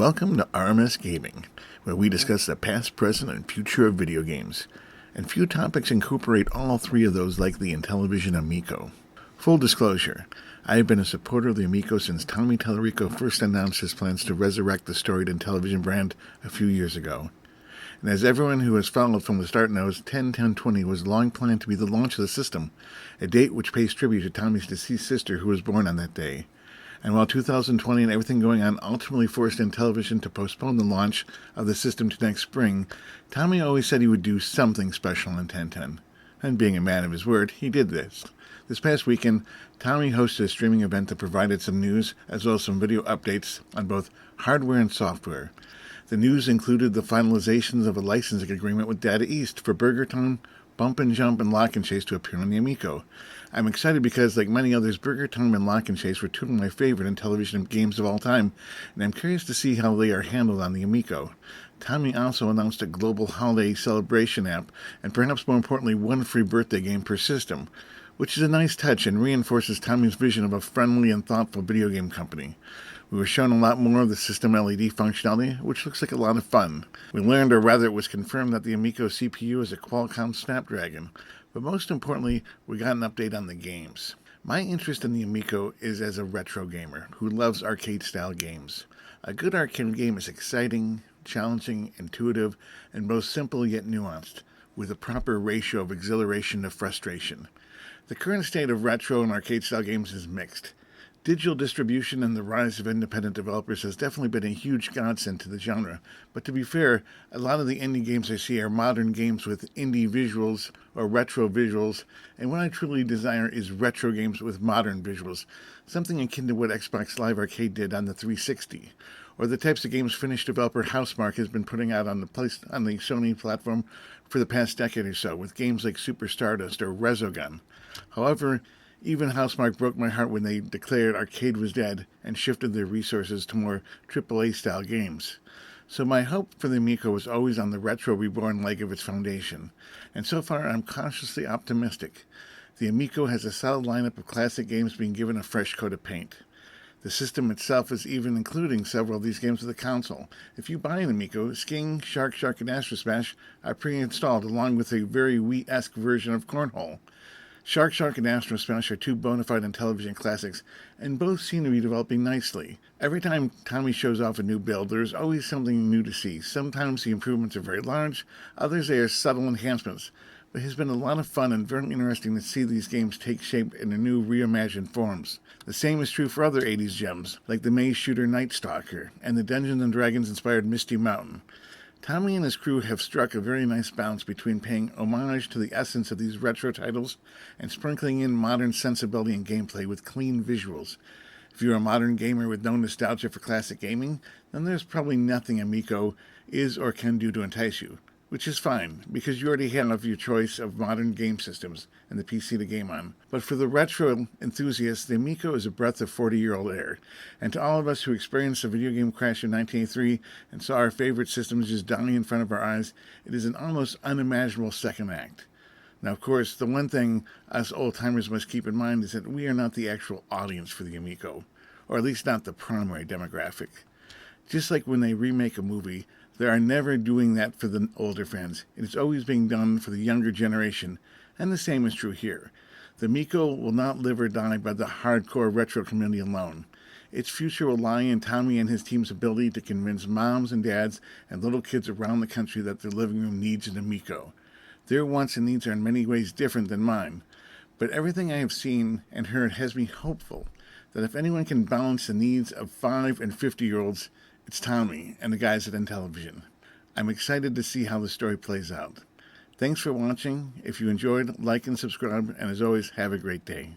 Welcome to RMS Gaming, where we discuss the past, present, and future of video games. And few topics incorporate all three of those like the Intellivision Amico. Full disclosure, I have been a supporter of the Amico since Tommy Tallarico first announced his plans to resurrect the storied Intellivision brand a few years ago. And as everyone who has followed from the start knows, 10/10/20 was long planned to be the launch of the system, a date which pays tribute to Tommy's deceased sister who was born on that day. And while 2020 and everything going on ultimately forced Intellivision to postpone the launch of the system to next spring, Tommy always said he would do something special in 10/10. And being a man of his word, he did this. This past weekend, Tommy hosted a streaming event that provided some news as well as some video updates on both hardware and software. The news included the finalizations of a licensing agreement with Data East for Burger Time, Bump and Jump, and Lock and Chase to appear on the Amico. I'm excited because, like many others, Burger Time and Lock and Chase were two of my favorite Intellivision games of all time, and I'm curious to see how they are handled on the Amico. Tommy also announced a global holiday celebration app, and perhaps more importantly, one free birthday game per system, which is a nice touch and reinforces Tommy's vision of a friendly and thoughtful video game company. We were shown a lot more of the system LED functionality, which looks like a lot of fun. We learned, or rather it was confirmed, that the Amico CPU is a Qualcomm Snapdragon, but most importantly, we got an update on the games. My interest in the Amico is as a retro gamer who loves arcade-style games. A good arcade game is exciting, challenging, intuitive, and both simple yet nuanced, with a proper ratio of exhilaration to frustration. The current state of retro and arcade-style games is mixed. Digital distribution and the rise of independent developers has definitely been a huge godsend to the genre, but to be fair, a lot of the indie games I see are modern games with indie visuals or retro visuals, and what I truly desire is retro games with modern visuals, something akin to what Xbox Live Arcade did on the 360, or the types of games Finnish developer Housemarque has been putting out on the Sony platform for the past decade or so, with games like Super Stardust or Resogun. However, even Housemarque broke my heart when they declared arcade was dead and shifted their resources to more AAA-style games. So my hope for the Amico was always on the retro reborn leg of its foundation, and so far I'm cautiously optimistic. The Amico has a solid lineup of classic games being given a fresh coat of paint. The system itself is even including several of these games with the console. If you buy an Amico, Skiing, Shark, and Astro Smash are pre-installed along with a very Wii-esque version of Cornhole. Shark, and Astro Smash are two bona fide Intellivision classics, and both seem to be developing nicely. Every time Tommy shows off a new build, there's always something new to see. Sometimes the improvements are very large, others they are subtle enhancements. But it has been a lot of fun and very interesting to see these games take shape in their new reimagined forms. The same is true for other 80s gems, like the maze shooter Night Stalker, and the Dungeons & Dragons-inspired Misty Mountain. Tommy and his crew have struck a very nice balance between paying homage to the essence of these retro titles and sprinkling in modern sensibility and gameplay with clean visuals. If you're a modern gamer with no nostalgia for classic gaming, then there's probably nothing Amico is or can do to entice you, which is fine, because you already have your choice of modern game systems and the PC to game on. But for the retro enthusiasts, the Amico is a breath of 40-year-old air. And to all of us who experienced the video game crash in 1983 and saw our favorite systems just dying in front of our eyes, it is an almost unimaginable second act. Now, of course, the one thing us old-timers must keep in mind is that we are not the actual audience for the Amico, or at least not the primary demographic. Just like when they remake a movie, they are never doing that for the older fans. It is always being done for the younger generation, and the same is true here. The Amico will not live or die by the hardcore retro community alone. Its future will lie in Tommy and his team's ability to convince moms and dads and little kids around the country that their living room needs an Amico. Their wants and needs are in many ways different than mine, but everything I have seen and heard has me hopeful that if anyone can balance the needs of 5 and 50-year-olds, it's Tommy and the guys at Intellivision. I'm excited to see how the story plays out. Thanks for watching. If you enjoyed, like and subscribe, and as always, have a great day.